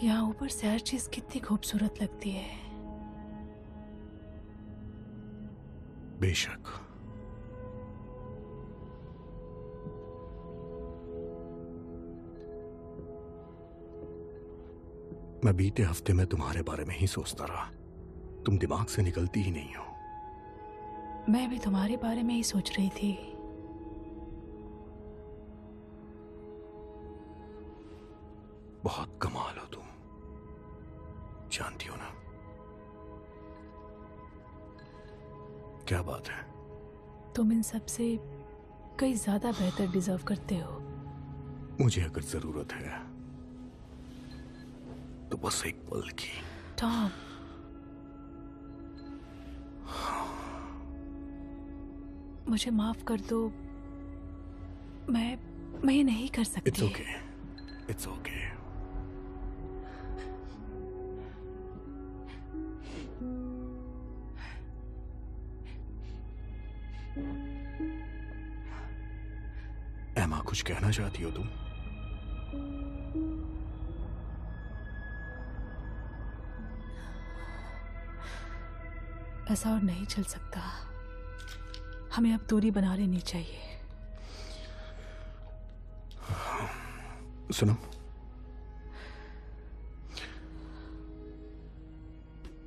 यहाँ ऊपर से हर चीज कितनी खूबसूरत लगती है। बेशक। मैं बीते हफ्ते में तुम्हारे बारे में ही सोचता रहा। तुम दिमाग से निकलती ही नहीं हो। मैं भी तुम्हारे बारे में ही सोच रही थी। बहुत कमाल हो तुम, जानती हो ना? क्या बात है? तुम इन सब से कई ज्यादा बेहतर डिजर्व करते हो। मुझे अगर जरूरत है तो बस एक पल की। टॉम, मुझे माफ कर दो। मैं ये नहीं कर सकती। It's okay, it's okay. एमा, कुछ कहना चाहती हो तुम? ऐसा और नहीं चल सकता। हमें अब दूरी बना लेनी चाहिए। सुनो,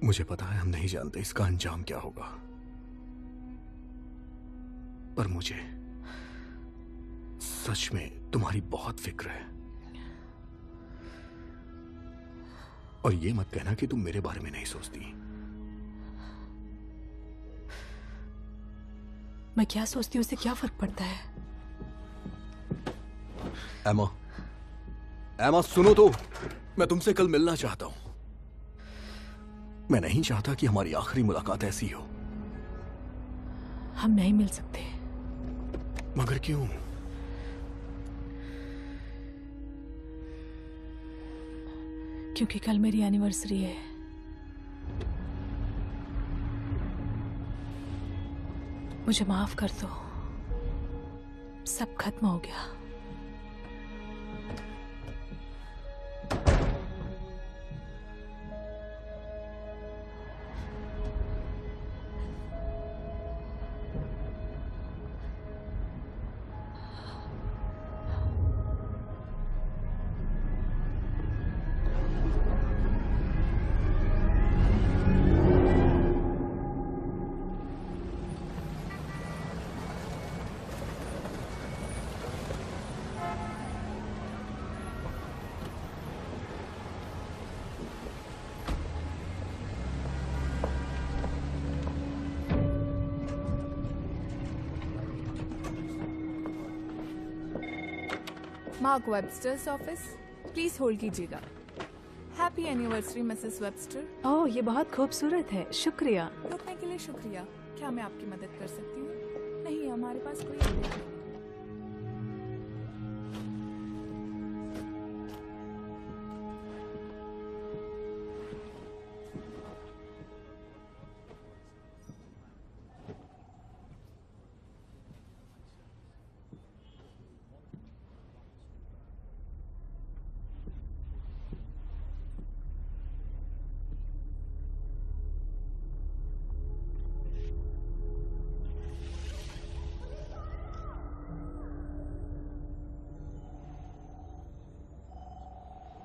मुझे पता है हम नहीं जानते इसका अंजाम क्या होगा, पर मुझे सच में तुम्हारी बहुत फिक्र है। और ये मत कहना कि तुम मेरे बारे में नहीं सोचती। मैं क्या सोचती हूँ उससे क्या फर्क पड़ता है? एमा, एमा सुनो तो, मैं तुमसे कल मिलना चाहता हूं। मैं नहीं चाहता कि हमारी आखिरी मुलाकात ऐसी हो। हम नहीं मिल सकते। मगर क्यों? क्योंकि कल मेरी एनिवर्सरी है। मुझे माफ कर दो। सब खत्म हो गया। Mark Webster's office, please hold कीजिएगा। Happy anniversary Mrs Webster. Oh, ये बहुत खूबसूरत है, शुक्रिया। रुकने के लिए शुक्रिया। क्या मैं आपकी मदद कर सकती हूँ? नहीं, हमारे पास कोई अपडेट नहीं।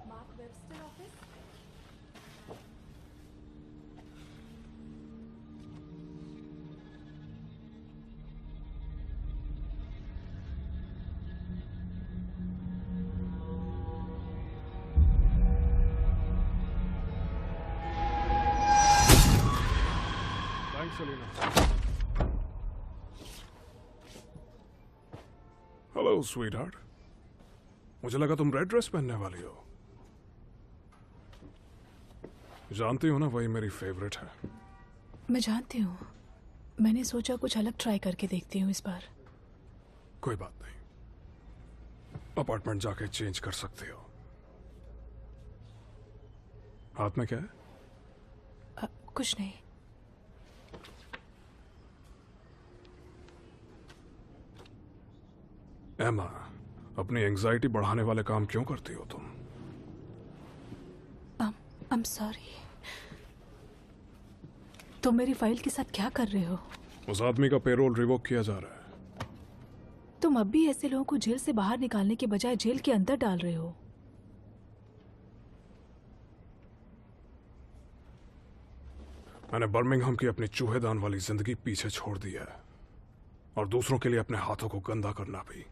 Mark Webster office. Thanks Selina. Hello sweetheart. मुझे लगा तुम रेड ड्रेस पहनने वाली हो। जानती हो ना, वही मेरी फेवरेट है। मैं जानती हूँ। मैंने सोचा कुछ अलग ट्राई करके देखती हूँ इस बार। कोई बात नहीं, अपार्टमेंट जाके चेंज कर सकते हो। हाथ में क्या है? कुछ नहीं। एमा, अपनी एंजाइटी बढ़ाने वाले काम क्यों करती हो तुम? I'm sorry. तुम मेरी फाइल के साथ क्या कर रहे हो? उस आदमी का पेरोल रिवोक किया जा रहा है। तुम अब भी ऐसे लोगों को जेल से बाहर निकालने के बजाय जेल के अंदर डाल रहे हो। मैंने बर्मिंघम की अपनी चूहेदान वाली जिंदगी पीछे छोड़ दी है और दूसरों के लिए अपने हाथों को गंदा करना भी,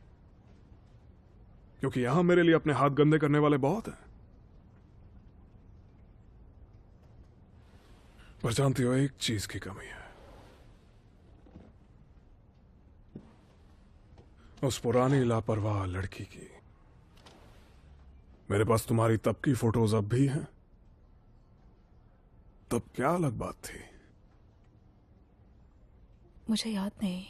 क्योंकि यहां मेरे लिए अपने हाथ गंदे करने वाले बहुत हैं। पर जानती हो, एक चीज की कमी है। उस पुरानी लापरवाह लड़की की। मेरे पास तुम्हारी तब की फोटोज अब भी हैं। तब क्या अलग बात थी। मुझे याद नहीं।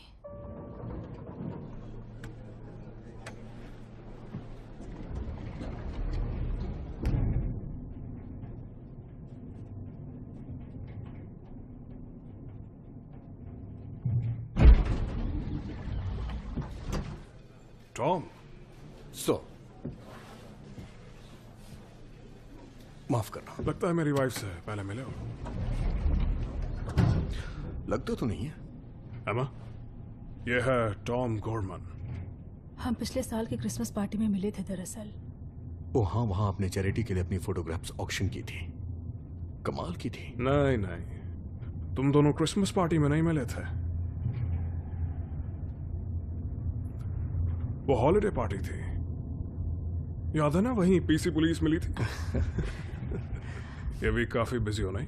टॉम, सो माफ करना। लगता है मेरी वाइफ से पहले मिले हो। लगता तो नहीं है। एमा, ये है टॉम गोर्डमन। हम पिछले साल की क्रिसमस पार्टी में मिले थे दरअसल। वो हाँ, वहां अपने चैरिटी के लिए अपनी फोटोग्राफ्स ऑक्शन की थी। कमाल की थी। नहीं नहीं, तुम दोनों क्रिसमस पार्टी में नहीं मिले थे। वो हॉलिडे पार्टी थी, याद है ना? वहीं पीसी पुलिस मिली थी। ये भी काफी बिजी हो नहीं?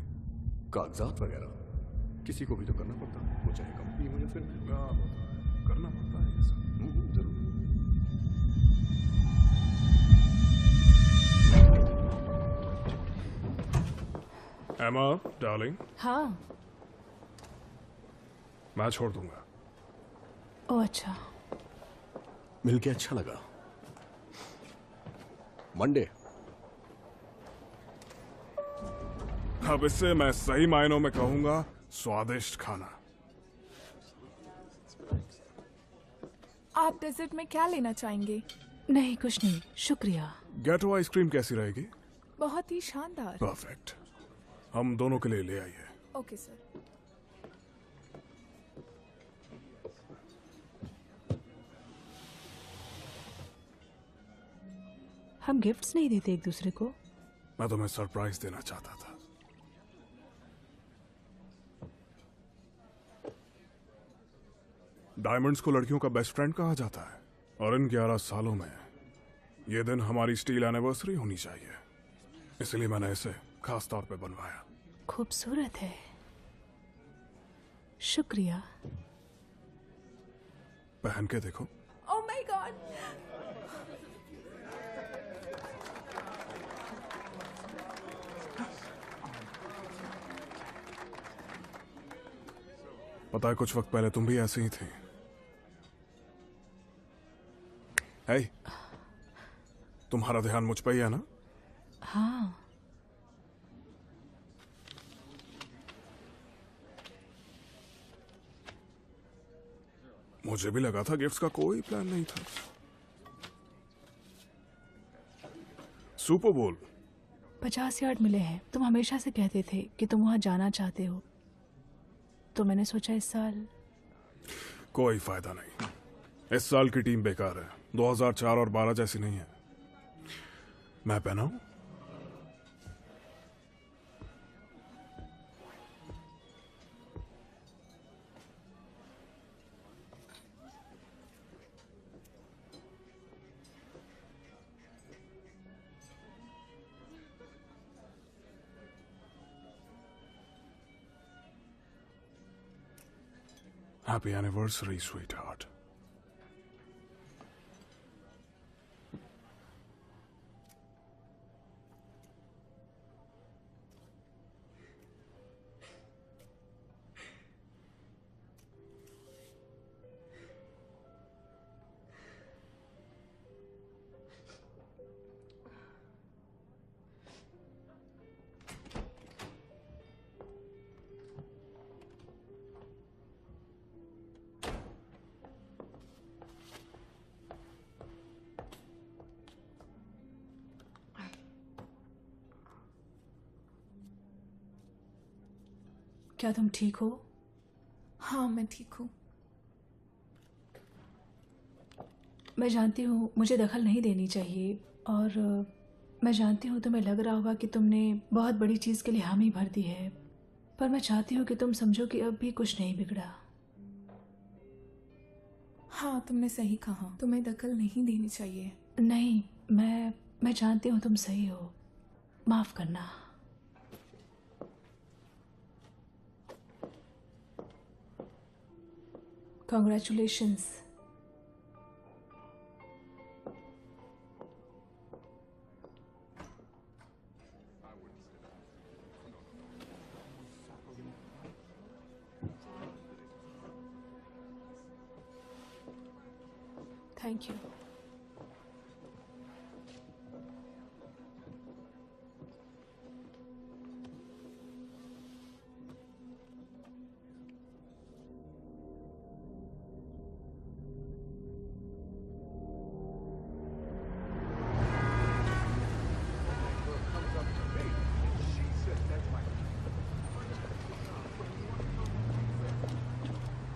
कागजात वगैरह किसी को भी तो करना पड़ता है, वो चाहे कंपनी हो या फिर करना पड़ता है ये सब। जरूर। एमा डार्लिंग, हाँ। मैं छोड़ दूंगा। ओ अच्छा। मिलके अच्छा लगा। मंडे। अब इससे मैं सही मायनों में कहूंगा स्वादिष्ट खाना। आप डेजर्ट में क्या लेना चाहेंगे? नहीं, कुछ नहीं, शुक्रिया। गैटो आइसक्रीम कैसी रहेगी? बहुत ही शानदार। परफेक्ट, हम दोनों के लिए ले आइए। Okay sir. हम गिफ्ट्स नहीं देते एक दूसरे को। मैं तुम्हें सरप्राइज देना चाहता था। डायमंड्स को लड़कियों का बेस्ट फ्रेंड कहा जाता है, और इन 11 सालों में यह दिन हमारी स्टील एनिवर्सरी होनी चाहिए, इसलिए मैंने इसे खास तौर पे बनवाया। खूबसूरत है, शुक्रिया। पहन के देखो। Oh my God. पता है, कुछ वक्त पहले तुम भी ऐसे ही थी। हे, तुम्हारा ध्यान मुझ पे ही है ना? हाँ। मुझे भी लगा था गिफ्ट्स का कोई प्लान नहीं था। सुपर बोल 50 यार्ड मिले हैं। तुम हमेशा से कहते थे कि तुम वहां जाना चाहते हो, तो मैंने सोचा इस साल। कोई फायदा नहीं, इस साल की टीम बेकार है। 2004 और 12 जैसी नहीं है। मैं पहनाऊं? Happy anniversary, sweetheart. क्या तुम ठीक हो? हाँ मैं ठीक हूँ। मैं जानती हूँ मुझे दखल नहीं देनी चाहिए और मैं जानती हूँ तुम्हें लग रहा होगा कि तुमने बहुत बड़ी चीज़ के लिए हामी भर दी है, पर मैं चाहती हूँ कि तुम समझो कि अब भी कुछ नहीं बिगड़ा। हाँ तुमने सही कहा, तुम्हें दखल नहीं देनी चाहिए। नहीं, मैं जानती हूँ तुम सही हो। माफ़ करना। कॉन्ग्रेचुलेशंस। Thank you.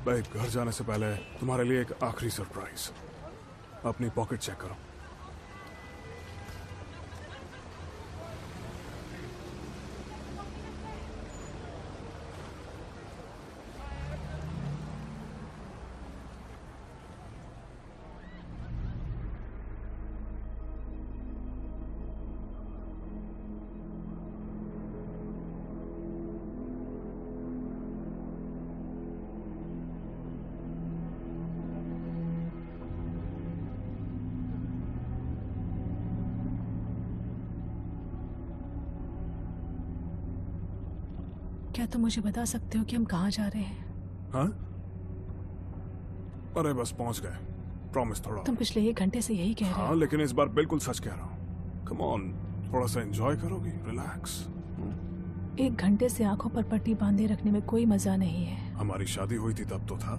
भाई, घर जाने से पहले तुम्हारे लिए एक आखिरी सरप्राइज। अपनी पॉकेट चेक करो। क्या तुम मुझे बता सकते हो कि हम कहाँ जा रहे हैं? हाँ? अरे बस पहुंच गए। प्रॉमिस थोड़ा। तुम पिछले 1 घंटे से यही कह रहे हाँ, हो। लेकिन इस बार बिल्कुल सच कह रहा हूँ। कम ऑन, थोड़ा सा एंजॉय करोगी? रिलैक्स। 1 घंटे से आंखों पर पट्टी बांधे रखने में कोई मजा नहीं है। हमारी शादी हुई थी तब तो था।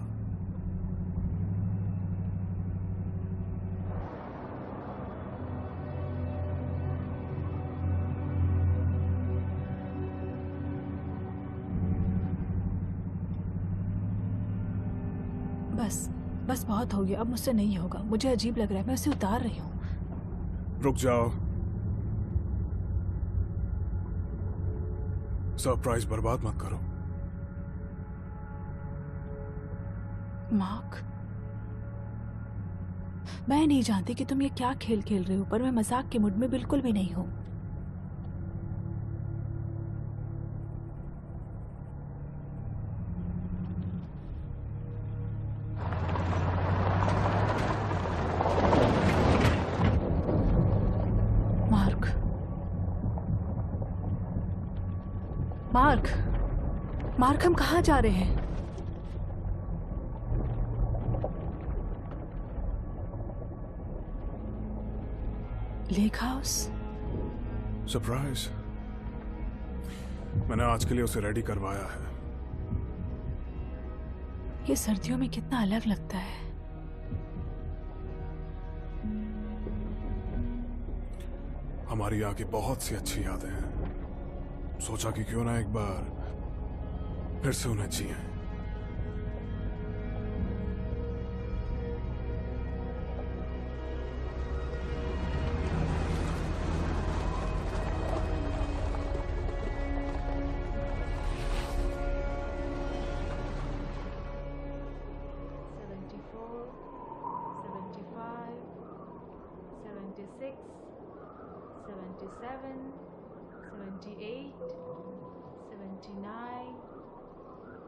बस बहुत हो गया, अब मुझसे नहीं होगा। मुझे अजीब लग रहा है, मैं उसे उतार रही हूँ। रुक जाओ। सरप्राइज बर्बाद मत करो। मार्क, मैं नहीं जानती कि तुम ये क्या खेल खेल रहे हो, पर मैं मजाक के मूड में बिल्कुल भी नहीं हूँ। मार्क, हम कहाँ जा रहे हैं? Lake house? सरप्राइज। मैंने आज के लिए उसे रेडी करवाया है। ये सर्दियों में कितना अलग लगता है। हमारी यहाँ की बहुत सी अच्छी यादें हैं। सोचा कि क्यों ना एक बार फिर से उन्हें जिए।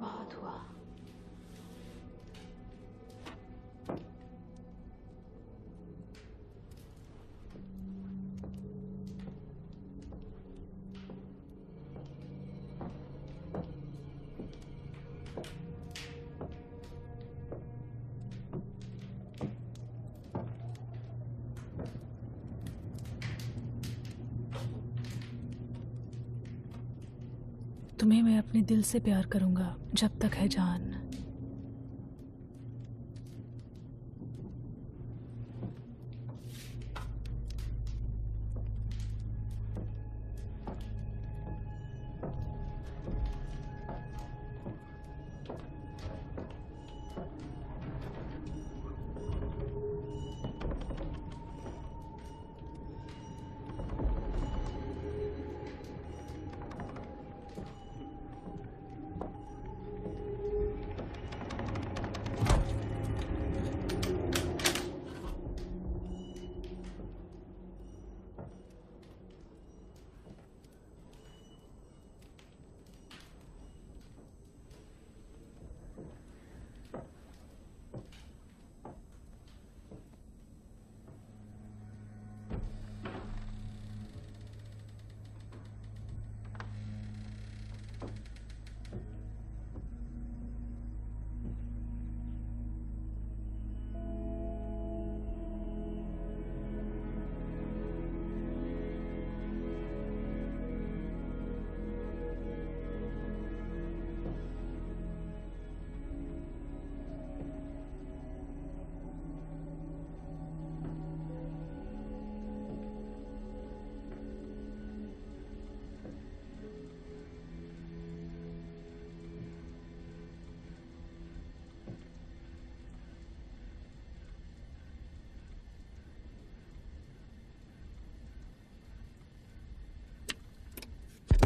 बहुत हुआ। तुम्हें मैं अपने दिल से प्यार करूंगा जब तक है जान।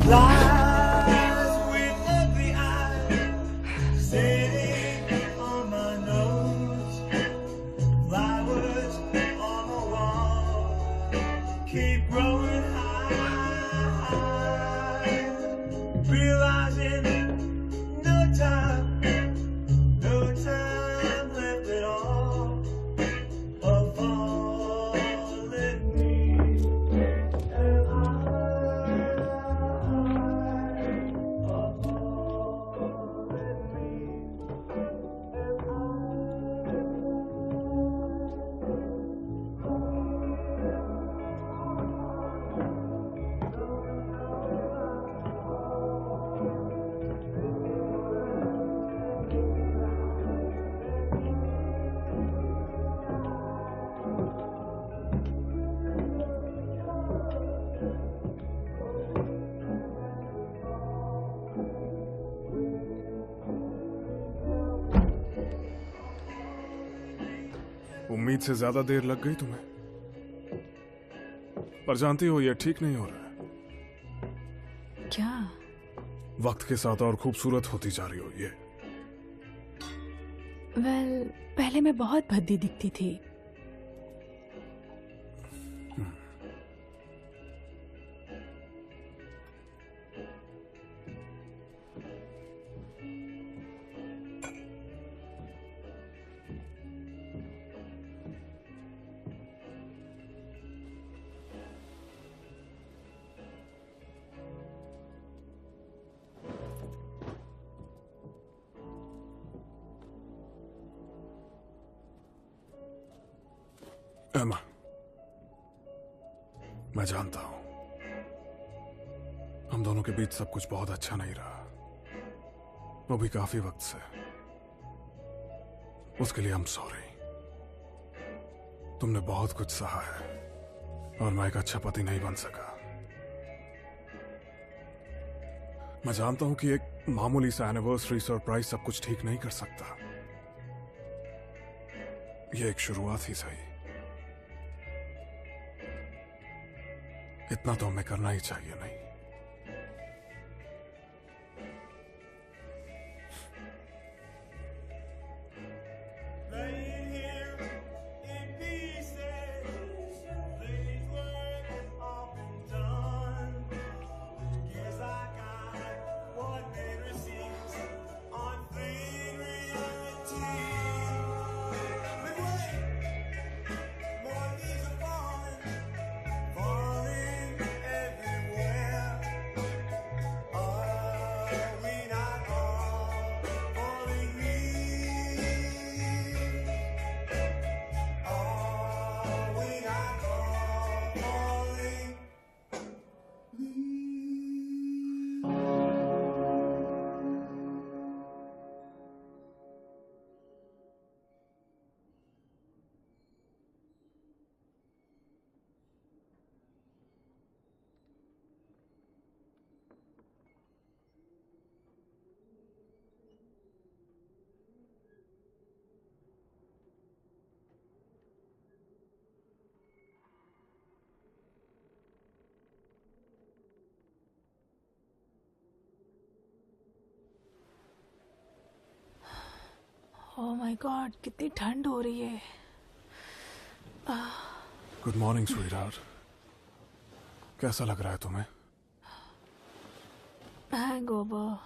Lies with ugly eyes sitting on my nose. Flowers on the wall keep growing high. Realizing no time left at all of falling me. Am I of falling me? उम्मीद से ज्यादा देर लग गई तुम्हें, पर जानती हो ये ठीक नहीं हो रहा है। क्या? वक्त के साथ और खूबसूरत होती जा रही हो ये। वेल, पहले मैं बहुत भद्दी दिखती थी। एमा, मैं जानता हूं हम दोनों के बीच सब कुछ बहुत अच्छा नहीं रहा, वो भी काफी वक्त से। उसके लिए हम सॉरी। तुमने बहुत कुछ सहा है और मैं एक अच्छा पति नहीं बन सका। मैं जानता हूं कि एक मामूली सा एनिवर्सरी सरप्राइज सब कुछ ठीक नहीं कर सकता। यह एक शुरुआत ही सही। इतना तो हमें करना ही चाहिए, नहीं? Laying here in pieces, things work all been done. Guess I got what men receives on fleeting reality. But wait, more leaves are falling everywhere. Are we not all falling leaves? Are we not all falling oh my God, कितनी ठंड हो रही है। Good morning sweetheart. कैसा लग रहा है तुम्हें? हैंगओवर।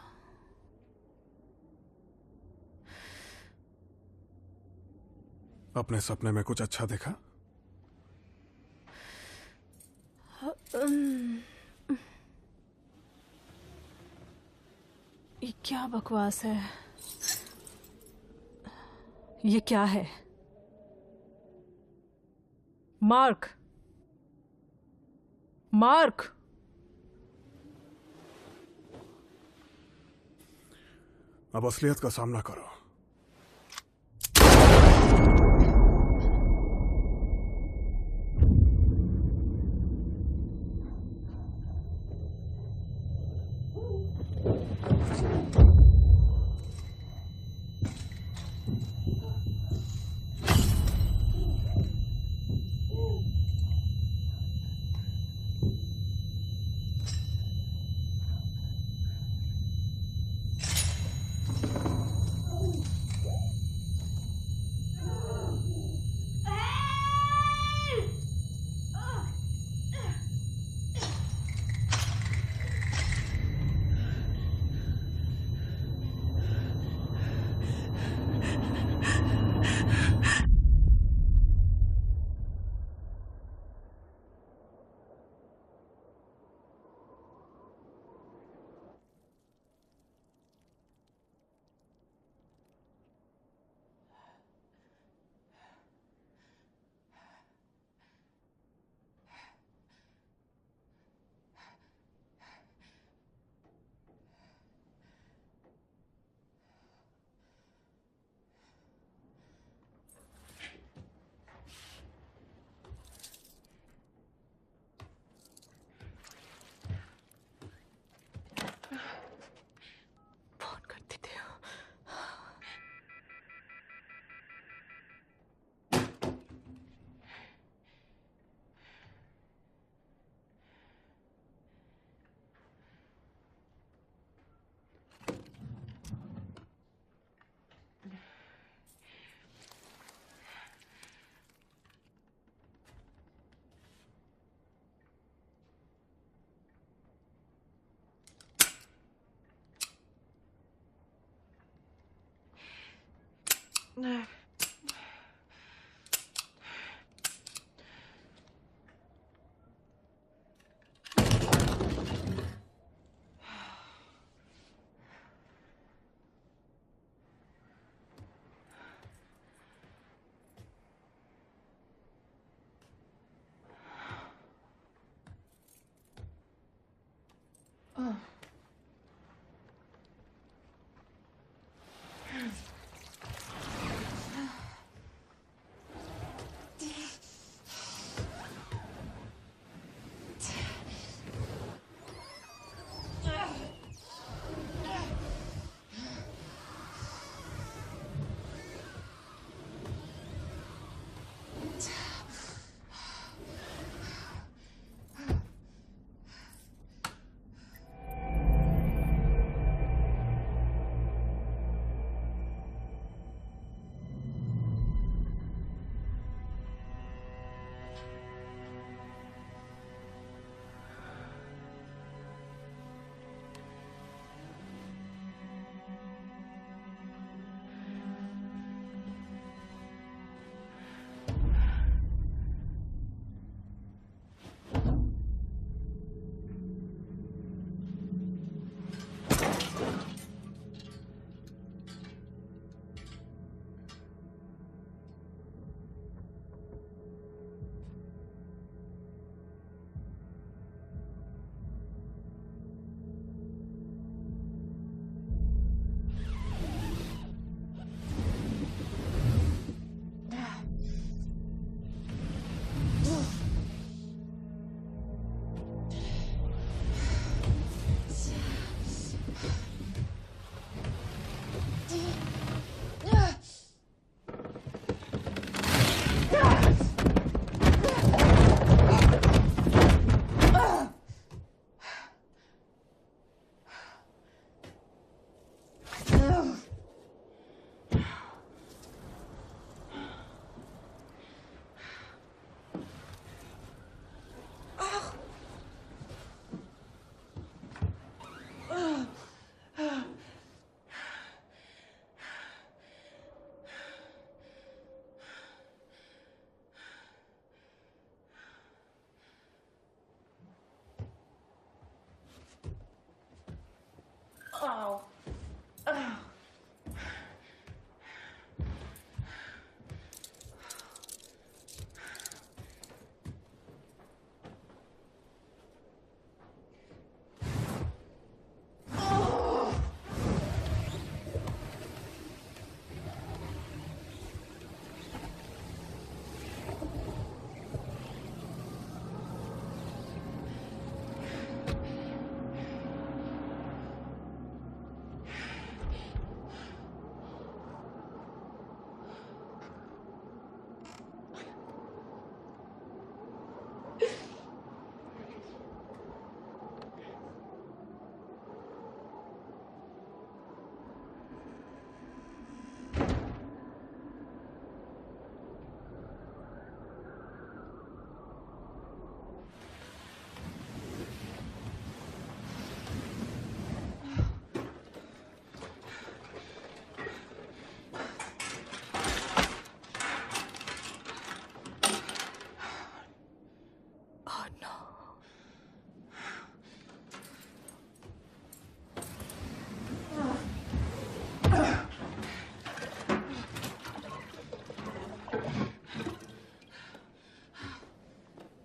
अपने सपने में कुछ अच्छा देखा? ये क्या बकवास है? ये क्या है? Mark, mark! अब असलियत का सामना करो।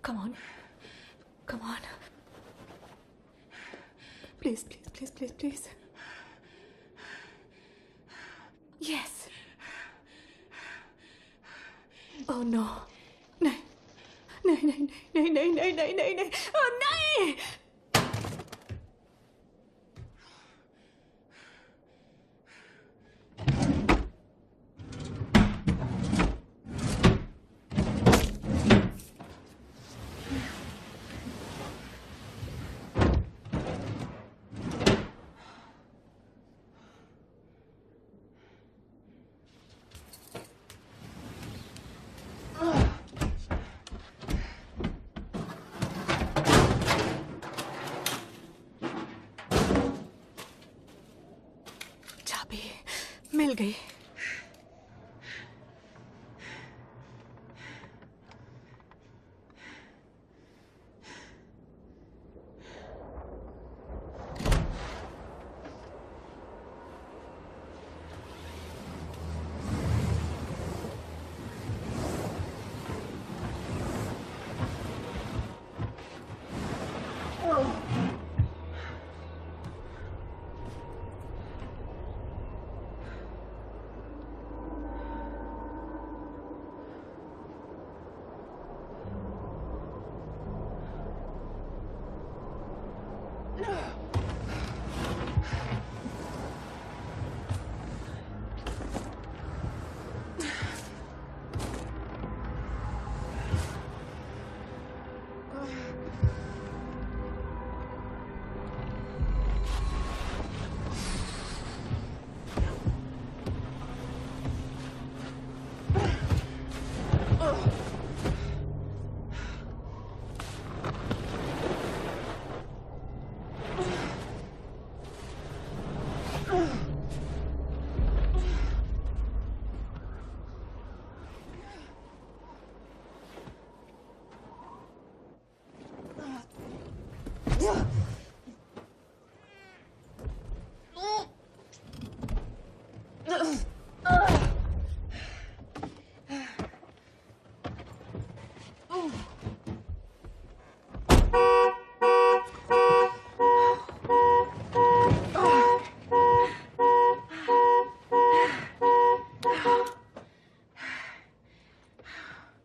Come on. Come on. Please, please, please, please, please. Yes. Oh no. नहीं नहीं नहीं नहीं नहीं नहीं नहीं नहीं नहीं oh, नहीं चाबी मिल गई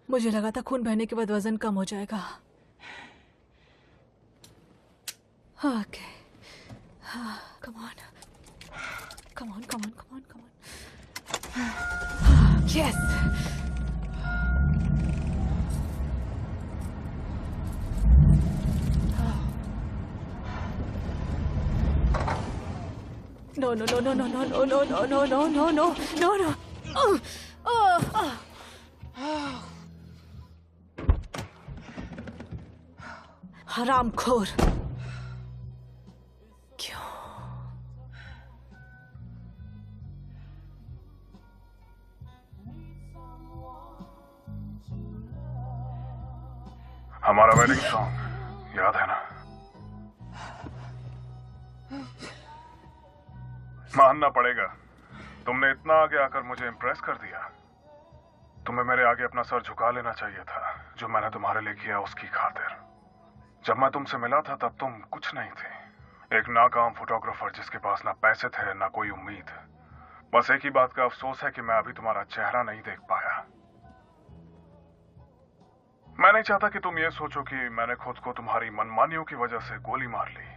मुझे लगा था खून बहने के बाद वजन कम हो जाएगा। Okay, come on, come on, come on, come on, come on. Yes. No, no, no, no, no, no, no, no, no, no, no, no, no, no, no. हरामखोर। क्यों? हमारा वेडिंग सॉन्ग याद है ना? मानना पड़ेगा, तुमने इतना आगे आकर मुझे इम्प्रेस कर दिया। तुम्हें मेरे आगे अपना सर झुका लेना चाहिए था, जो मैंने तुम्हारे लिए किया उसकी खातिर। जब मैं तुमसे मिला था तब तुम कुछ नहीं थे, एक नाकाम फोटोग्राफर जिसके पास ना पैसे थे ना कोई उम्मीद। बस एक ही बात का अफसोस है कि मैं अभी तुम्हारा चेहरा नहीं देख पाया। मैं नहीं चाहता कि तुम ये सोचो कि मैंने खुद को तुम्हारी मनमानियों की वजह से गोली मार ली।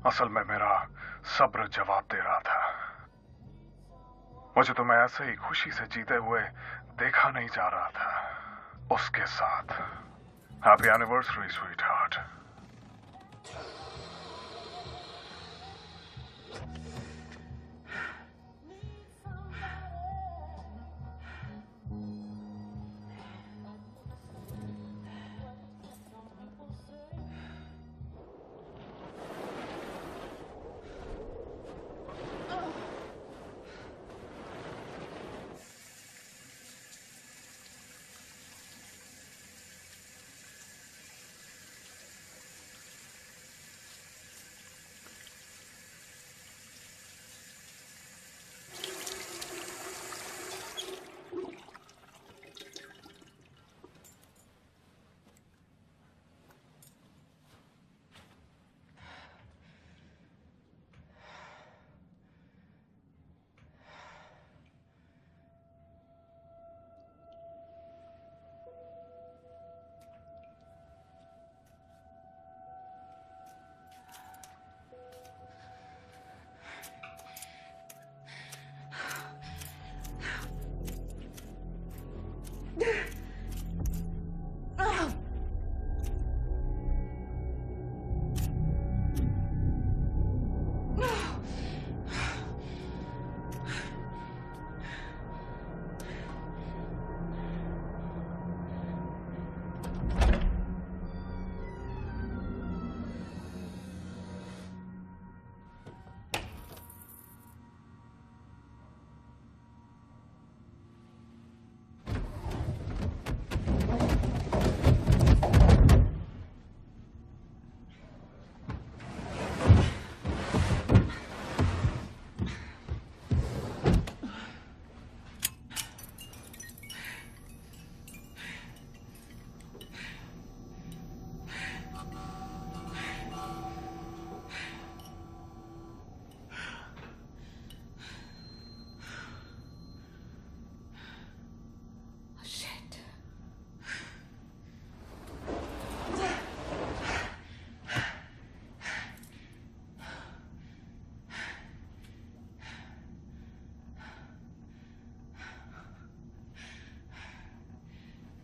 असल में मेरा सब्र जवाब दे रहा था। मुझे तुम्हें ऐसे ही खुशी से जीते हुए देखा नहीं जा रहा था उसके साथ। Happy anniversary sweet heart.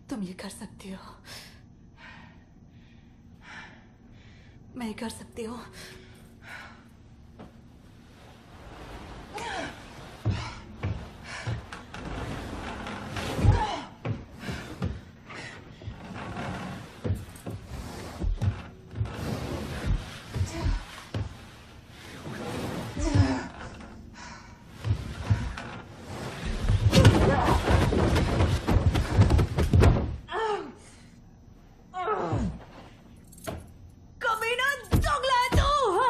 तुम ये कर सकती हो, मैं ये कर सकती हूँ। कमीना दोगला है तू।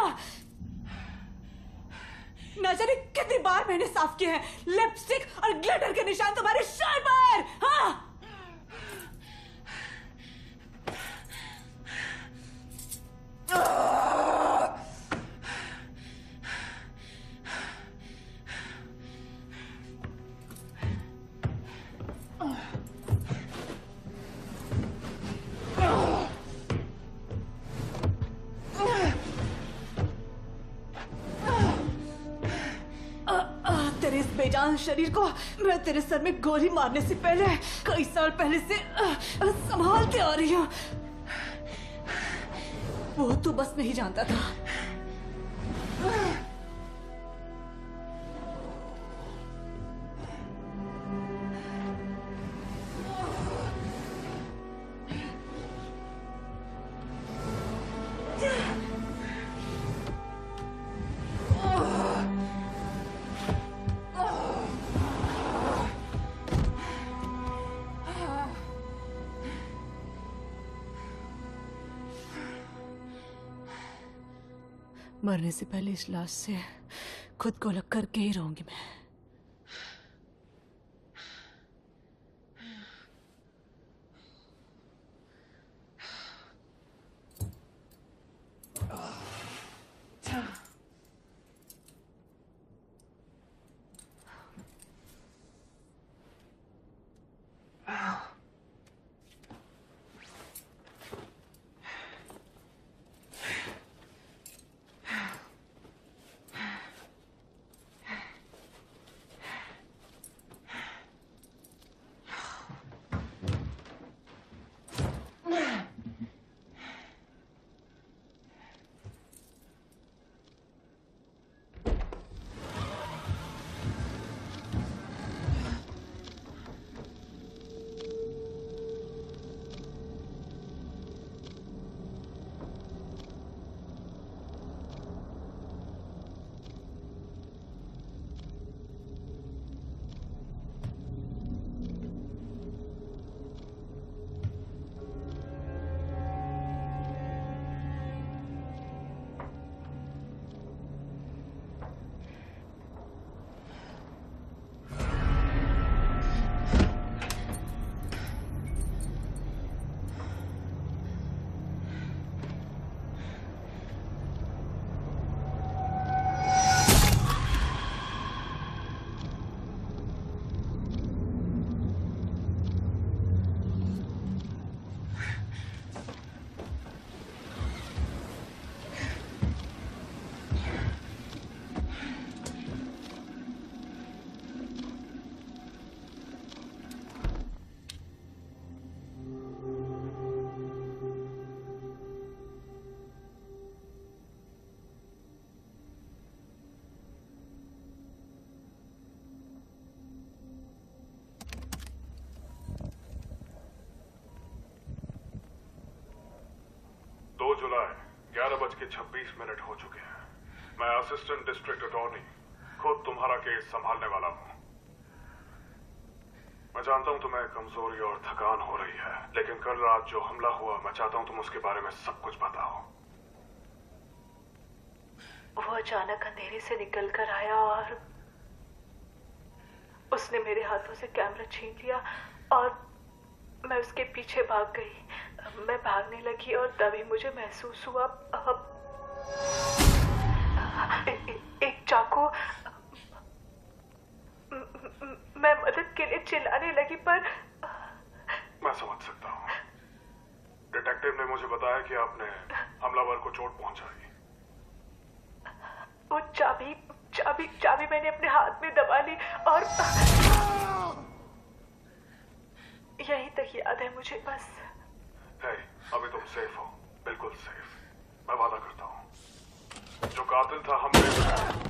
न जाने कितनी बार मैंने साफ किए हैं। लिपस्टिक और ग्लिटर के निशान तुम्हारे शर्ट पर। हाँ, तेरे इस बेजान शरीर को मैं तेरे सर में गोली मारने से पहले कई साल पहले से संभालते आ रही हूँ। वो तू बस नहीं जानता था। मरने से पहले इस लाश से खुद को अलग करके ही रहूंगी मैं। जुलाई 11:26 हो चुके हैं। मैं असिस्टेंट डिस्ट्रिक्ट अटॉर्नी खुद तुम्हारा केस संभालने वाला हूँ। मैं जानता हूँ तुम्हें कमजोरी और थकान हो रही है, लेकिन कल रात जो हमला हुआ मैं चाहता हूँ तुम उसके बारे में सब कुछ बताओ। वो अचानक अंधेरे से निकल कर आया और उसने मेरे हाथों से कैमरा छीन लिया और मैं उसके पीछे भाग गई। मैं भागने लगी और तभी मुझे महसूस हुआ एक चाकू। मैं मदद के लिए चिल्लाने लगी पर मैं समझ सकता हूँ। डिटेक्टिव ने मुझे बताया कि आपने हमलावर को चोट पहुंचाई। वो चाबी मैंने अपने हाथ में दबा ली और यहीं तक याद है मुझे बस। अभी तुम सेफ हो, बिल्कुल सेफ। मैं वादा करता हूँ जो कातिल था हमने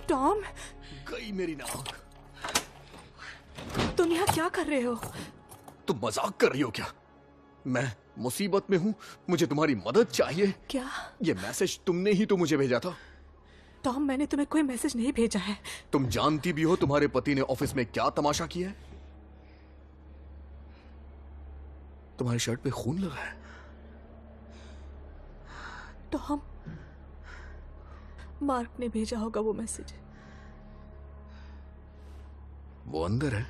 टॉम, गई मेरी नाक। तुम यहाँ क्या कर रहे हो? तुम मजाक कर रही हो क्या? मैं मुसीबत में हूँ, मुझे तुम्हारी मदद चाहिए। क्या? ये मैसेज तुमने ही तो मुझे भेजा था। टॉम, मैंने तुम्हें कोई मैसेज नहीं भेजा है। तुम जानती भी हो तुम्हारे पति ने ऑफिस में क्या तमाशा किया है। तुम्हारी शर्ट पे खून लगा है। टॉम, मार्क ने भेजा होगा वो मैसेज। वो अंदर है।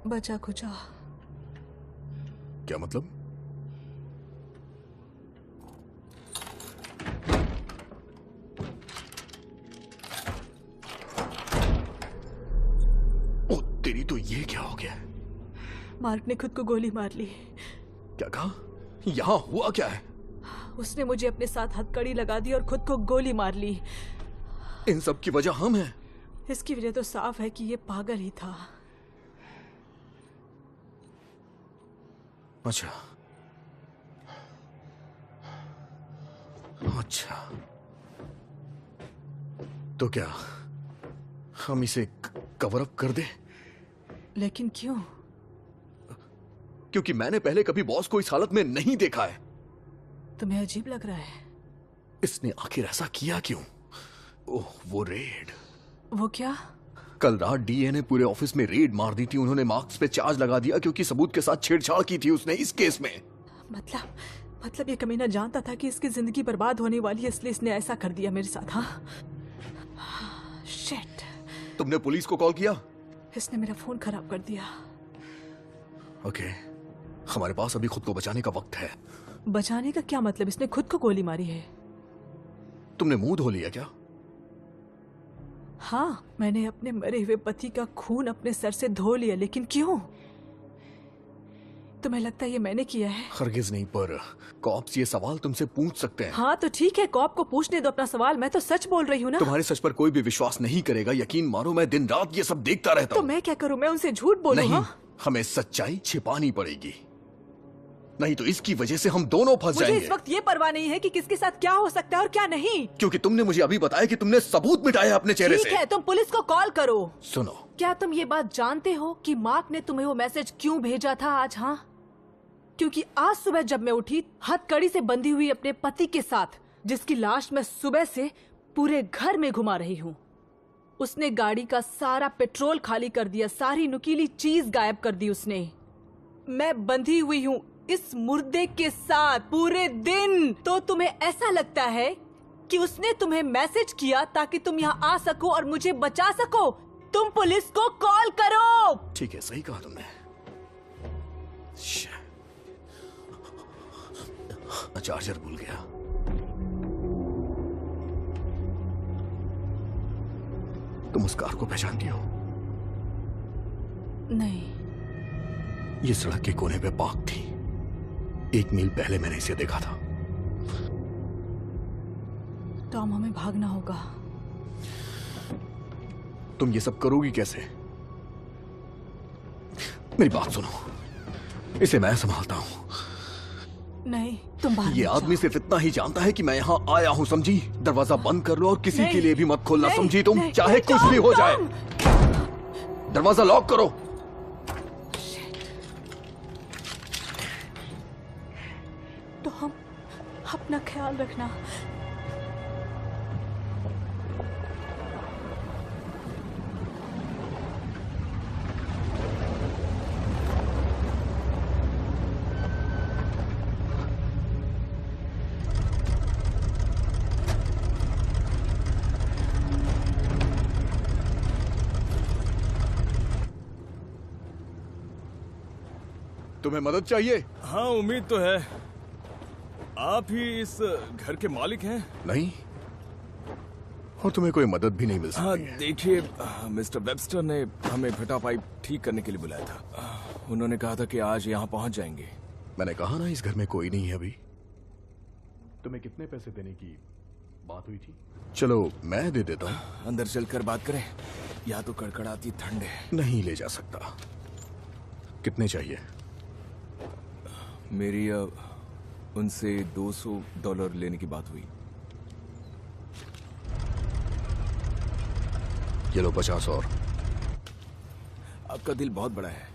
बचा खुचा। क्या मतलब? ओ तेरी, तो ये क्या हो गया? मार्क ने खुद को गोली मार ली। क्या कहा? यहां हुआ क्या है? उसने मुझे अपने साथ हथकड़ी लगा दी और खुद को गोली मार ली। इन सब की वजह हम हैं। इसकी वजह तो साफ है कि ये पागल ही था। अच्छा अच्छा, तो क्या हम इसे कवर अप कर दें? लेकिन क्यों? क्योंकि मैंने पहले कभी बॉस को इस हालत में नहीं देखा है। तुम्हें अजीब लग रहा है? इसने आखिर ऐसा किया क्यों? ओह, वो रेड। वो क्या? कल रात डीए ने पूरे ऑफिस में रेड मार दी थी। उन्होंने मार्क्स पे चार्ज लगा दिया क्योंकि सबूत के साथ छेड़छाड़ की थी उसने इस केस में। मतलब ये कमीना जानता था कि इसकी जिंदगी बर्बाद होने वाली है, इसलिए इसने ऐसा कर दिया मेरे साथ। हाँ, शिट। तुमने पुलिस को कॉल किया? इसने मेरा फोन खराब कर दिया। ओके, हमारे पास अभी खुद को बचाने का वक्त है। बचाने का क्या मतलब? इसने खुद को गोली मारी है। तुमने मुंह धो लिया क्या? हाँ, मैंने अपने मरे हुए पति का खून अपने सर से धो लिया। लेकिन क्यों? तुम्हें लगता है ये मैंने किया है? हरगिज नहीं, पर कॉप्स ये सवाल तुमसे पूछ सकते हैं। हाँ तो ठीक है, कॉप को पूछने दो अपना सवाल। मैं तो सच बोल रही हूँ ना। तुम्हारे सच पर कोई भी विश्वास नहीं करेगा। यकीन मानो, मैं दिन रात ये सब देखता रहता तो हूँ। मैं क्या करूँ? मैं उनसे झूठ बोलूँ? नहीं, हाँ? हमें सच्चाई छिपानी पड़ेगी, नहीं तो इसकी वजह से हम दोनों फंस मुझे जाएंगे। इस वक्त ये परवाह नहीं है कि किसके साथ क्या हो सकता है और क्या नहीं। क्योंकि तुमने मुझे अभी बताया कि तुमने सबूत मिटाया अपने चेहरे से। ठीक है, तुम पुलिस को कॉल करो। सुनो, क्या तुम ये बात जानते हो कि मार्क ने तुम्हें वो मैसेज क्यों भेजा था आज? हाँ, क्योंकि आज सुबह जब मैं उठी हथकड़ी से बंधी हुई अपने पति के साथ, जिसकी लाश मैं सुबह से पूरे घर में घुमा रही हूँ, उसने गाड़ी का सारा पेट्रोल खाली कर दिया, सारी नुकीली चीज गायब कर दी उसने। मैं बंधी हुई हूँ इस मुर्दे के साथ पूरे दिन। तो तुम्हें ऐसा लगता है कि उसने तुम्हें मैसेज किया ताकि तुम यहाँ आ सको और मुझे बचा सको? तुम पुलिस को कॉल करो। ठीक है, सही कहा तुमने। चार्जर भूल गया। तुम उस कार को पहचानती हो? नहीं। ये सड़क के कोने पे पार्क थी। 1 मील पहले मैंने इसे देखा था। टॉम, हमें भागना होगा। तुम ये सब करोगी कैसे? मेरी बात सुनो, इसे मैं संभालता हूं। नहीं, तुम बाहर ये मत आदमी जाओ। सिर्फ इतना ही जानता है कि मैं यहाँ आया हूँ, समझी? दरवाजा बंद कर लो और किसी नहीं, के लिए भी मत खोलना, नहीं, समझी तुम? नहीं, चाहे नहीं, कुछ भी हो जाए। टॉम। दरवाजा लॉक करो। टॉम, अपना ख्याल रखना। तुम्हें मदद चाहिए? हाँ, उम्मीद तो है। आप ही इस घर के मालिक हैं? नहीं, और तुम्हें कोई मदद भी नहीं मिल हाँ, सकती है। देखिए, मिस्टर वेबस्टर ने हमें फटा पाइप ठीक करने के लिए बुलाया था। उन्होंने कहा था कि आज यहाँ पहुँच जाएंगे। मैंने कहा ना, इस घर में कोई नहीं है अभी। तुम्हें कितने पैसे देने की बात हुई थी? चलो मैं दे देता हूँ। अंदर चलकर बात करें, यहाँ तो कड़कड़ाती ठंड है। नहीं ले जा सकता। कितने चाहिए? मेरी उनसे $200 लेने की बात हुई। ये लो 50 और। आपका दिल बहुत बड़ा है।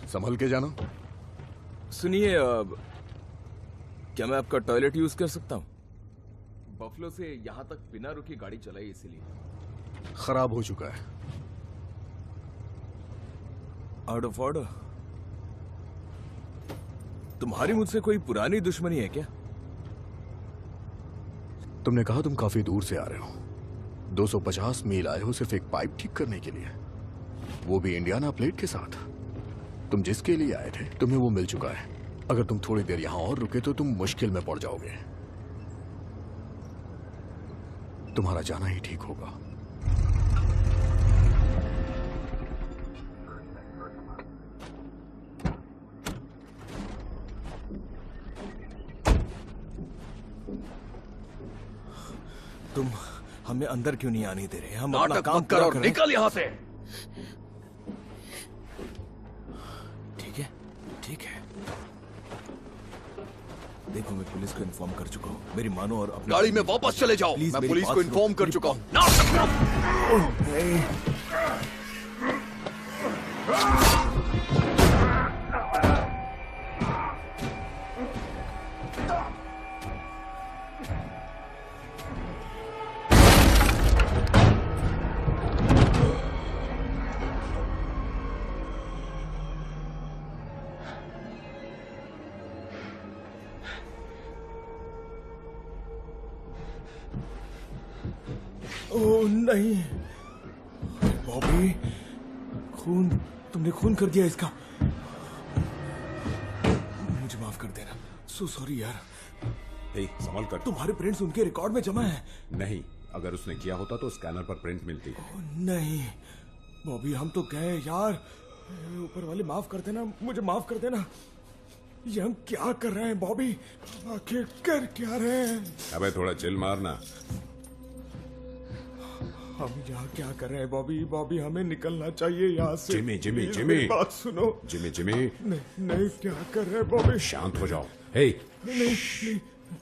संभल के जाना। सुनिए, क्या मैं आपका टॉयलेट यूज कर सकता हूँ? बफलो से यहाँ तक बिना रुके गाड़ी चलाई इसीलिए। खराब हो चुका है। Out of order. तुम्हारी मुझसे कोई पुरानी दुश्मनी है क्या? तुमने कहा तुम काफी दूर से आ रहे हो। 250 मील आए हो सिर्फ एक पाइप ठीक करने के लिए, वो भी इंडियाना प्लेट के साथ। तुम जिसके लिए आए थे तुम्हें वो मिल चुका है। अगर तुम थोड़ी देर यहां और रुके तो तुम मुश्किल में पड़ जाओगे। तुम्हारा जाना ही ठीक होगा। तुम हमें अंदर क्यों नहीं आने दे रहे? हम अपना नाटक काम मत कर पूरा और कर रहे हैं। निकल यहां से। ठीक है, ठीक है। देखो, मैं पुलिस को इन्फॉर्म कर चुका हूँ। मेरी मानो और अपनी गाड़ी में वापस चले जाओ। प्लीज मैं मेरी पुलिस बात को सुनो। इन्फॉर्म कर मेरी चुका हूं। ओह नहीं, बॉबी, खून, तुमने खून कर दिया इसका। मुझे माफ कर देना। सो सॉरी यार। हे, संभल कर। तुम्हारे प्रिंट्स उनके रिकॉर्ड में जमा है। नहीं, अगर उसने किया होता तो स्कैनर पर प्रिंट मिलती। ओह, नहीं बॉबी, हम तो गए यार। ऊपर वाले माफ कर देना, मुझे माफ कर देना। ये हम क्या कर रहे हैं बॉबी? आखिर कर क्या रहे हैं? अबे थोड़ा चिल मारना। हम यहाँ क्या कर रहे हैं बॉबी? बॉबी, हमें निकलना चाहिए यहाँ से। जिमी, जिमी, मेरी जिमी। बात सुनो। जिमी, जिमी, नहीं नहीं, क्या कर रहे हैं बॉबी? शांत हो जाओ। हे, नहीं नहीं,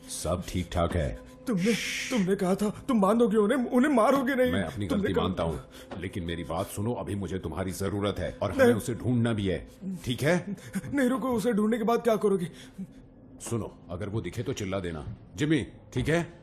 सब ठीक ठाक है। तुमने कहा था तुम बांधोगे उन्हें मारोगे नहीं। मैं अपनी तुमने गलती कहा- मानता हूँ, लेकिन मेरी बात सुनो। अभी मुझे तुम्हारी जरूरत है और हमें उसे ढूंढना भी है, ठीक है? नहीं रुको, उसे ढूंढने के बाद क्या करोगे? सुनो, अगर वो दिखे तो चिल्ला देना। जिमी, ठीक है?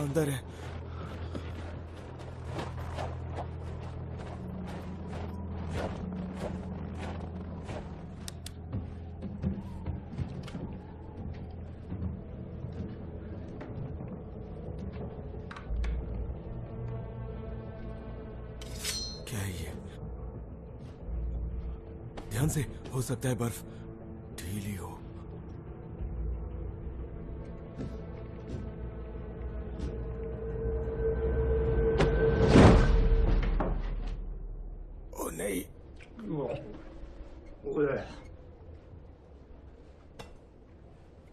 अंदर है। क्या है ये? ध्यान से, हो सकता है बर्फ ढीली हो। ओ नहीं,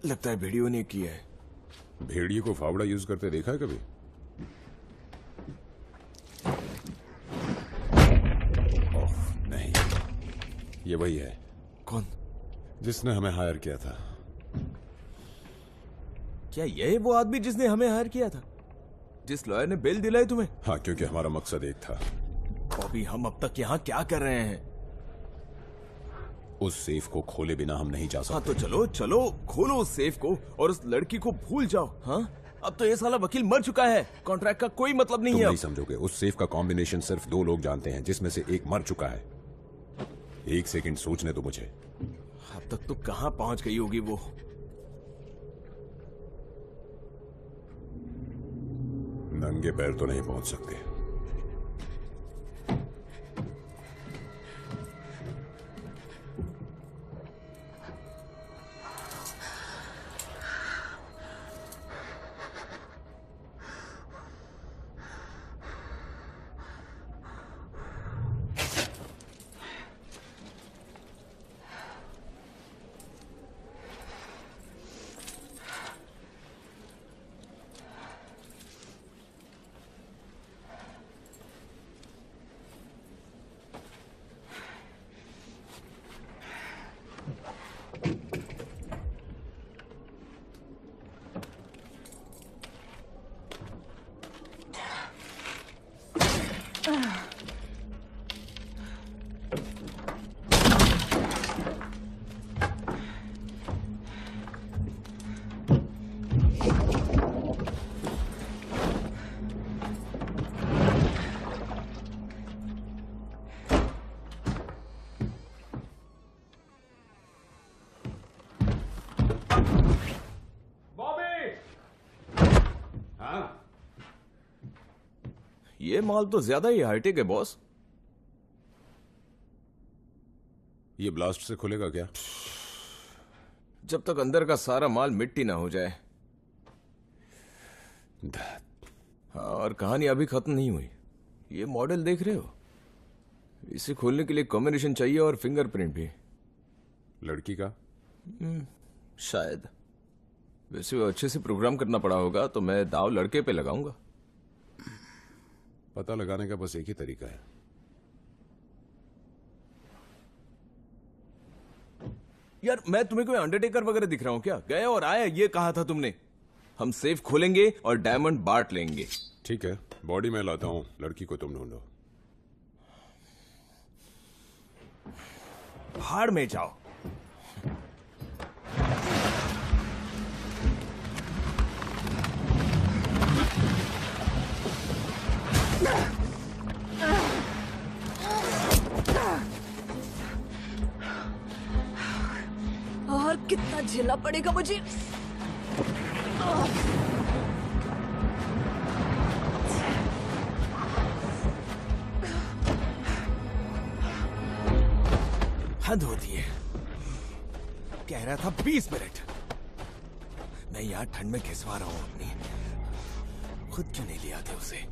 लगता है भेड़ियों ने किया है। भेड़िए को फावड़ा यूज करते देखा है कभी? ओह नहीं, ये वही है कौन? जिसने हमें हायर किया था। क्या यही वो आदमी जिसने हमें हायर किया था? जिस लॉयर ने बेल दिलाई तुम्हें? हाँ, क्योंकि हमारा मकसद एक था। बॉबी, हम अब तक यहाँ क्या कर रहे हैं? उस सेफ को खोले बिना हम नहीं जा हाँ सकते। तो चलो चलो, खोलो उस सेफ को और उस लड़की को भूल जाओ। हाँ, अब तो ये साला वकील मर चुका है, कॉन्ट्रैक्ट का कोई मतलब नहीं तुम है नहीं अब। समझोगे। उस सेफ का कॉम्बिनेशन सिर्फ 2 लोग जानते हैं, जिसमें से एक मर चुका है। 1 सेकंड सोचने दो मुझे। अब तक तो कहाँ पहुंच गई होगी वो? नंगे पैर तो नहीं पहुंच सकते। ये माल तो ज्यादा ही हाईटेक है बॉस। ये ब्लास्ट से खुलेगा क्या? जब तक अंदर का सारा माल मिट्टी ना हो जाए। हाँ, और कहानी अभी खत्म नहीं हुई। ये मॉडल देख रहे हो? इसे खोलने के लिए कॉम्बिनेशन चाहिए और फिंगरप्रिंट भी। लड़की का? शायद। वैसे वो अच्छे से प्रोग्राम करना पड़ा होगा, तो मैं दाव लड़के पे लगाऊंगा। पता लगाने का बस एक ही तरीका है। यार, मैं तुम्हें कोई अंडरटेकर वगैरह दिख रहा हूं क्या? गए और आए, ये कहा था तुमने। हम सेफ खोलेंगे और डायमंड बांट लेंगे। ठीक है, बॉडी मैं लाता हूं, लड़की को तुम ढूंढो। भाड़ में जाओ। और कितना झेलना पड़ेगा मुझे? हद होती है। कह रहा था 20 मिनट। मैं यहां ठंड में घिसवा रहा हूं अपनी। खुद क्यों नहीं ले आते उसे?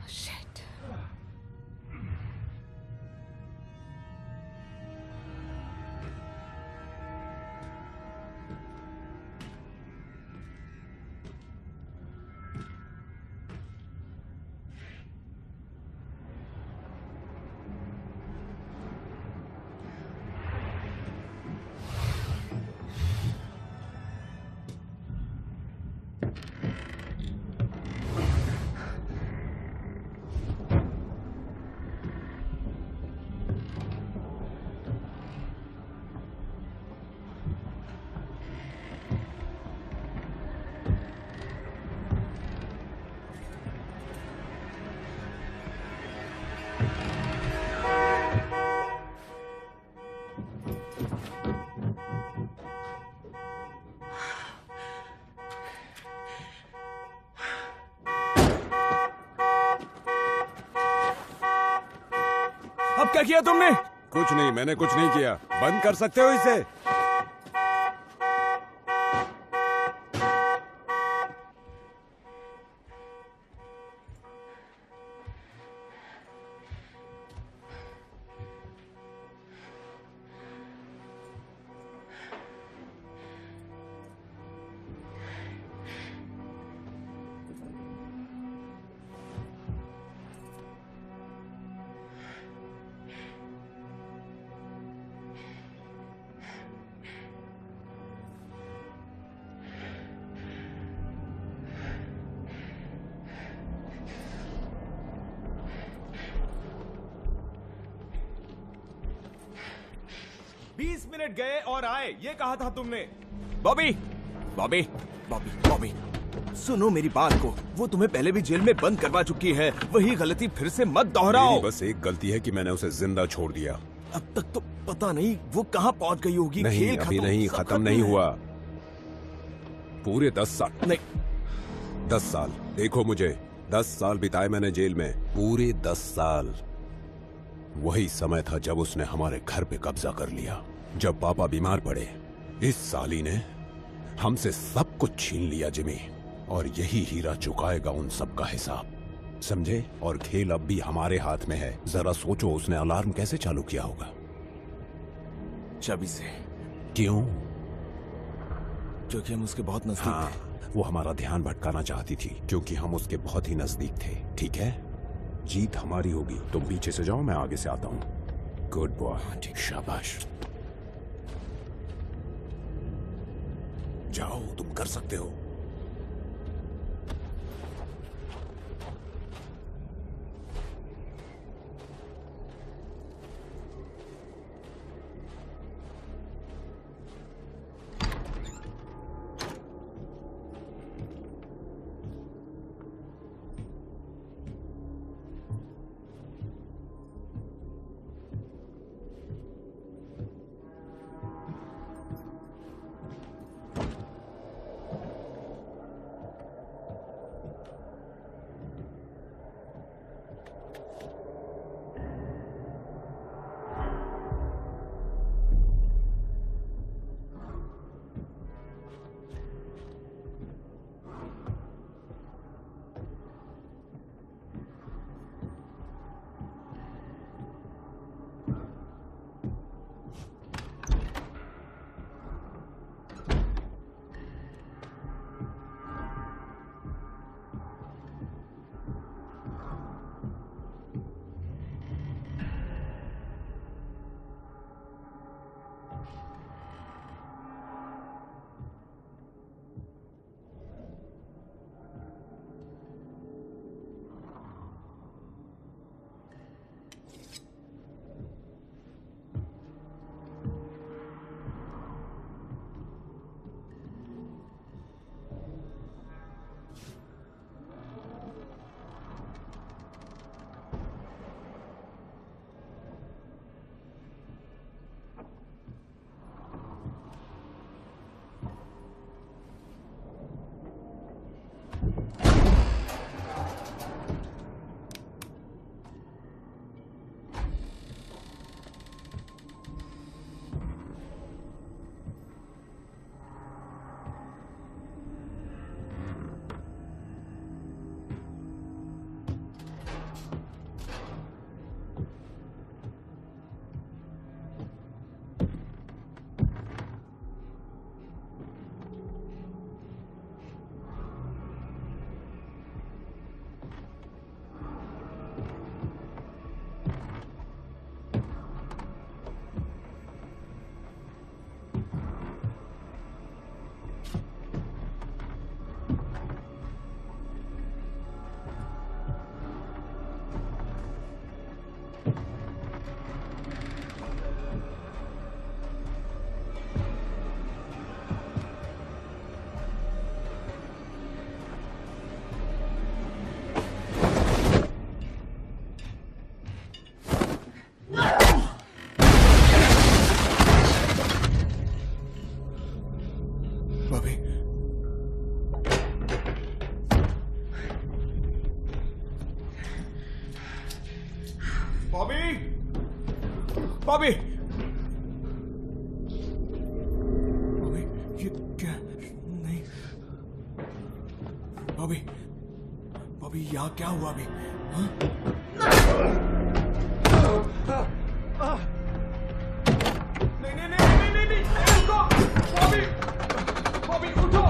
Shit. अब क्या किया तुमने? कुछ नहीं, मैंने कुछ नहीं किया। बंद कर सकते हो इसे? मिनट गए और आए, ये कहा था तुमने। बॉबी बॉबी बॉबी बॉबी सुनो मेरी बात को, वो तुम्हें पहले भी जेल में बंद करवा चुकी है, वही गलती फिर से मत दोहराओ। मेरी बस एक गलती है कि मैंने उसे जिंदा छोड़ दिया। अब तक तो पता नहीं वो कहाँ पहुंच गई होगी। नहीं, खेल अभी खत्म, नहीं, सब खत्म नहीं है। हुआ। पूरे 10 साल नहीं 10 साल, देखो मुझे 10 साल बिताए मैंने जेल में, पूरे 10 साल। वही समय था जब उसने हमारे घर पे कब्जा कर लिया। जब पापा बीमार पड़े, इस साली ने हमसे सब कुछ छीन लिया जिमी, और यही हीरा चुकाएगा उन सब का हिसाब, समझे? और खेल अब भी हमारे हाथ में है। जरा सोचो उसने अलार्म कैसे चालू किया होगा। चाबी से। क्यों? क्योंकि हम उसके बहुत नजदीक थे। हाँ, वो हमारा ध्यान भटकाना चाहती थी क्योंकि हम उसके बहुत ही नजदीक थे। ठीक है, जीत हमारी होगी। तुम पीछे से जाओ, मैं आगे से आता हूँ। गुड बॉय, शाबाश। जाओ, तुम कर सकते हो। बॉबी, बॉबी, ये क्या? नहीं, बॉबी, बॉबी, यहाँ क्या हुआ अभी? हाँ? नहीं नहीं नहीं नहीं नहीं नहीं, रुको, बॉबी, बॉबी उठो।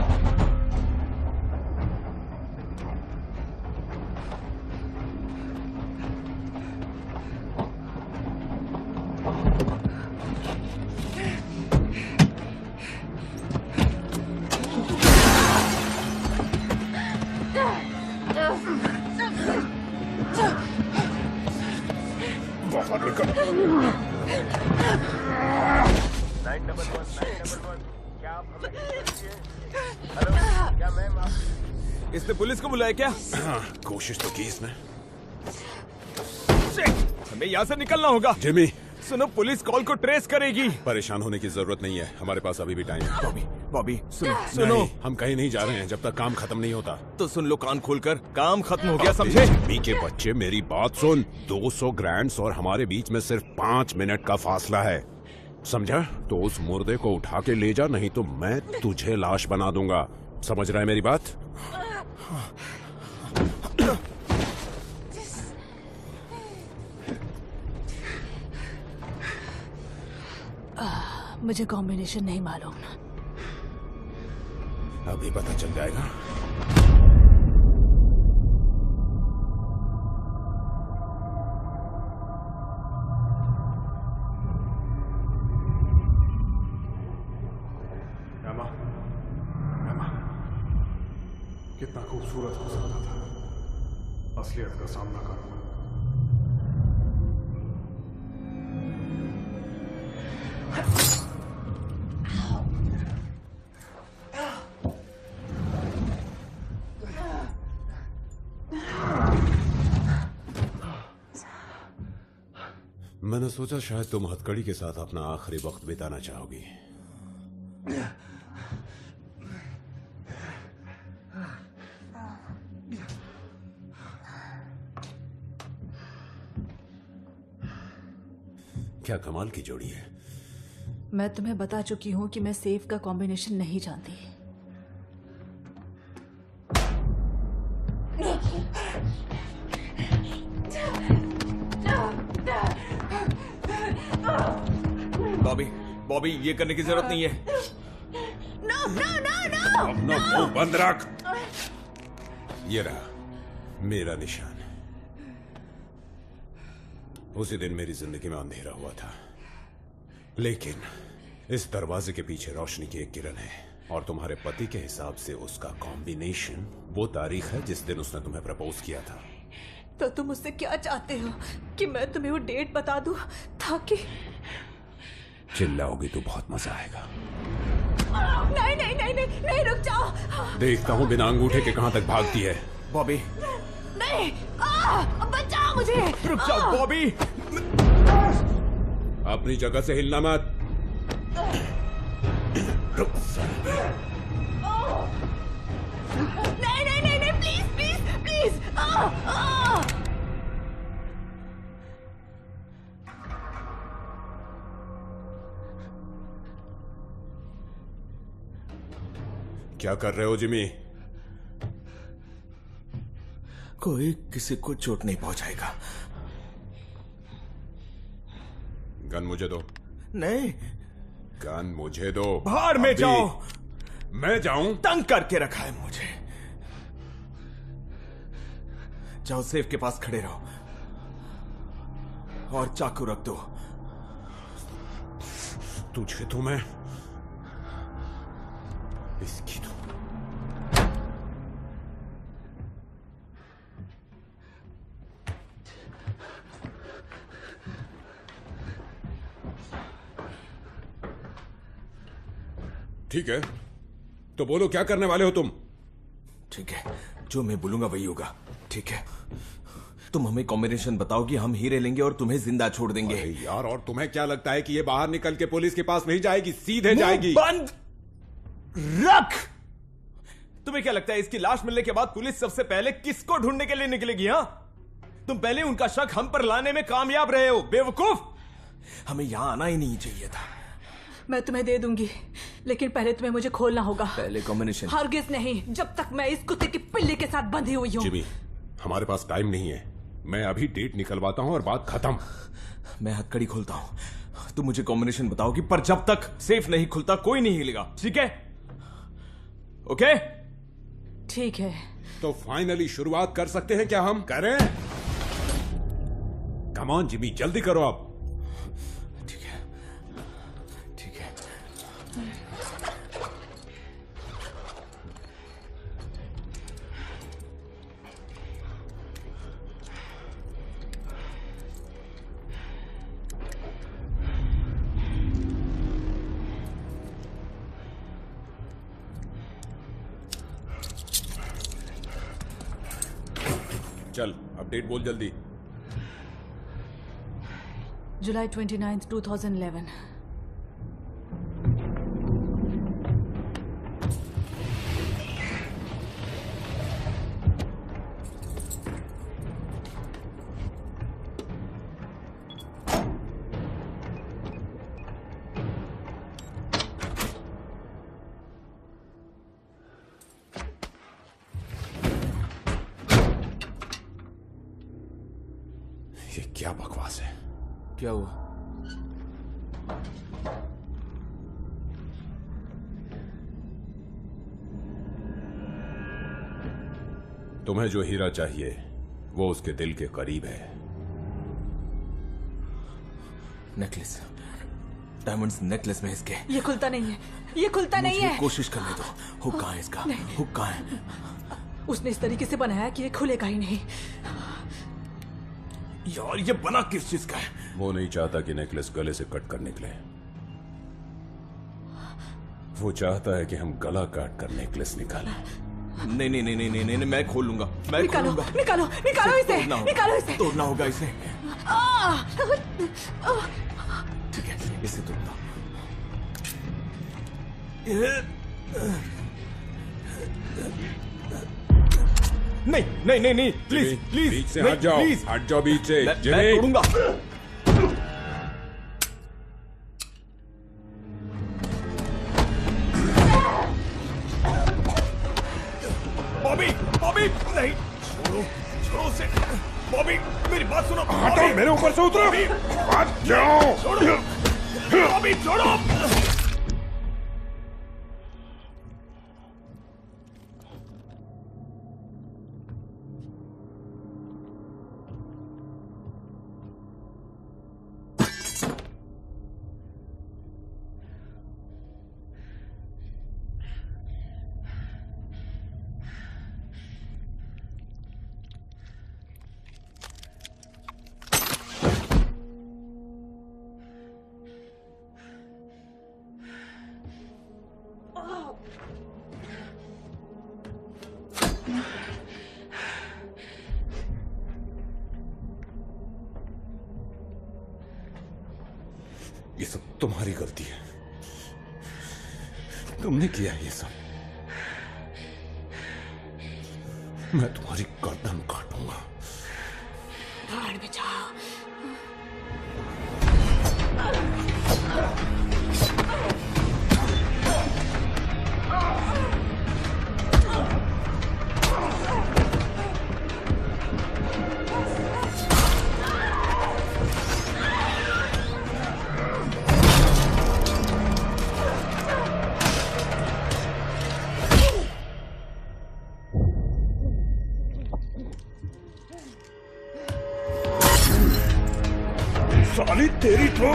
इसने पुलिस को बुलाया क्या? कोशिश तो की इसने। हमें यहाँ से निकलना होगा। जिमी, सुनो, पुलिस कॉल को ट्रेस करेगी। परेशान होने की जरूरत नहीं है, हमारे पास अभी भी टाइम है। बॉबी, बॉबी, सुनो, नहीं, हम कहीं नहीं जा रहे हैं जब तक काम खत्म नहीं होता। तो सुन लो कान खोलकर, काम खत्म हो गया, समझे? जिमी के बच्चे, मेरी बात सुन। 200 ग्रैंड्स और हमारे बीच में सिर्फ 5 मिनट का फासला है, समझा? तो उस मुर्दे को उठा के ले जा, नहीं तो मैं तुझे लाश बना दूंगा। समझ रहा है मेरी बात? मुझे कॉम्बिनेशन नहीं मालूम। अभी पता चल जाएगा। कितना खूबसूरत हो सकता था, असलियत का सामना करूंगा। मैंने सोचा शायद तुम हथकड़ी के साथ अपना आखिरी वक्त बिताना चाहोगी। क्या कमाल की जोड़ी है। मैं तुम्हें बता चुकी हूँ कि मैं सेफ का कॉम्बिनेशन नहीं जानती। बॉबी, बॉबी, ये करने की जरूरत नहीं है। No no no no. अपना मुंह बंद रख। ये रहा मेरा निशान। उसी दिन मेरी जिंदगी में अंधेरा हुआ था, लेकिन इस दरवाजे के पीछे रोशनी की एक किरण है, और तुम्हारे पति के हिसाब से उसका कॉम्बिनेशन वो तारीख है जिस दिन उसने तुम्हें प्रपोज किया था। तो तुम मुझसे क्या चाहते हो कि मैं तुम्हें वो डेट बता दूं ताकि चिल्लाओगी तो बहुत मजा आएगा। नहीं नहीं नहीं नहीं नहीं, रुक जाओ। देखता हूँ बिना अंगूठे के कहां तक भागती है। बॉबी, नहीं, बचाओ मुझे। रुक जाओ बॉबी। अपनी जगह से हिलना मत। रुक नहीं नहीं नहीं नहीं, प्लीज प्लीज प्लीज। क्या कर रहे हो जिमी? कोई किसी को चोट नहीं पहुंचाएगा। गन मुझे दो। नहीं, गन मुझे दो। बाहर में अभी। जाओ। मैं जाऊं? तंग करके रखा है मुझे। जाओ, सेफ के पास खड़े रहो और चाकू रख दो। तुझे तो मैं इसकी तो ठीक है, तो बोलो क्या करने वाले हो तुम? ठीक है, जो मैं बोलूंगा वही होगा। ठीक है, तुम हमें कॉम्बिनेशन बताओ कि हम हीरे लेंगे और तुम्हें जिंदा छोड़ देंगे। अरे यार, और तुम्हें क्या लगता है कि ये बाहर निकल के पुलिस के पास नहीं जाएगी, सीधे जाएगी? बंद रख। तुम्हें क्या लगता है इसकी लाश मिलने के बाद पुलिस सबसे पहले किसको ढूंढने के लिए निकलेगी? हाँ, तुम पहले उनका शक हम पर लाने में कामयाब रहे हो, बेवकूफ। हमें यहां आना ही नहीं चाहिए था। मैं तुम्हें दे दूंगी, लेकिन पहले तुम्हें मुझे खोलना होगा। पहले कॉम्बिनेशन। हरगिज नहीं, जब तक मैं इस कुत्ते की पिल्ली के साथ बंधी हुई हूँ। जिमी, हमारे पास टाइम नहीं है। मैं अभी डेट निकलवाता हूं और बात खत्म। मैं हथकड़ी खोलता हूं, तुम मुझे कॉम्बिनेशन बताओगी, पर जब तक सेफ नहीं खुलता कोई नहीं हिलेगा। ठीक है? ओके? ठीक है। तो फाइनली शुरुआत कर सकते हैं क्या? हम करें? कम ऑन जिमी, जल्दी करो आप। ठीक है, ठीक है। चल, अपडेट बोल जल्दी। जुलाई 29, 2011। ये क्या बकवास है? क्या हुआ? तुम्हें जो हीरा चाहिए वो उसके दिल के करीब है। नेकलेस, डायमंड्स नेकलेस में इसके। ये खुलता नहीं है, ये खुलता नहीं मुझे है। कोशिश करने दो। हुक कहाँ है इसका? हुक कहाँ है? उसने इस तरीके से बनाया कि ये खुलेगा ही नहीं। यार ये बना किस चीज का है? वो नहीं चाहता कि नेकलेस गले से कट कर निकले। वो चाहता है कि हम गला काट कर नेकलेस निकालें। नहीं नहीं नहीं नहीं नहीं नहीं, मैं खोल लूंगा, मैं निकालो खोलूंगा। निकालो निकालो इसे, निकालो इसे। तोड़ना होगा इसे। ठीक है, इसे तोड़ना। नहीं नहीं नहीं नहीं, प्लीज प्लीज बीच से हट जाओ, प्लीज हट जाओ बीच से। मैं जिमी, तोड़ूंगा। बॉबी बॉबी नहीं, छोड़ो छोड़ो उसे। बॉबी मेरी बात सुनो। हटो, मेरे ऊपर से उतरो। हट जाओ। छोड़ो बॉबी, छोड़ो। ये सब तुम्हारी गलती है, तुमने किया ये सब। मैं तुम्हारी गर्दन काटूंगा। भाड़ में जाओ। साली तेरी तो।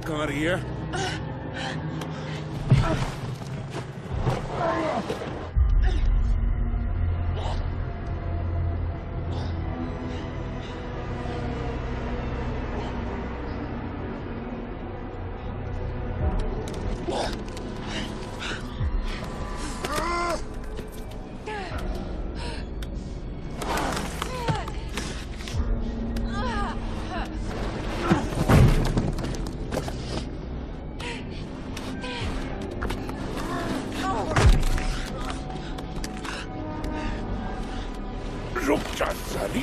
कहाँ रही है? रुक जा साली।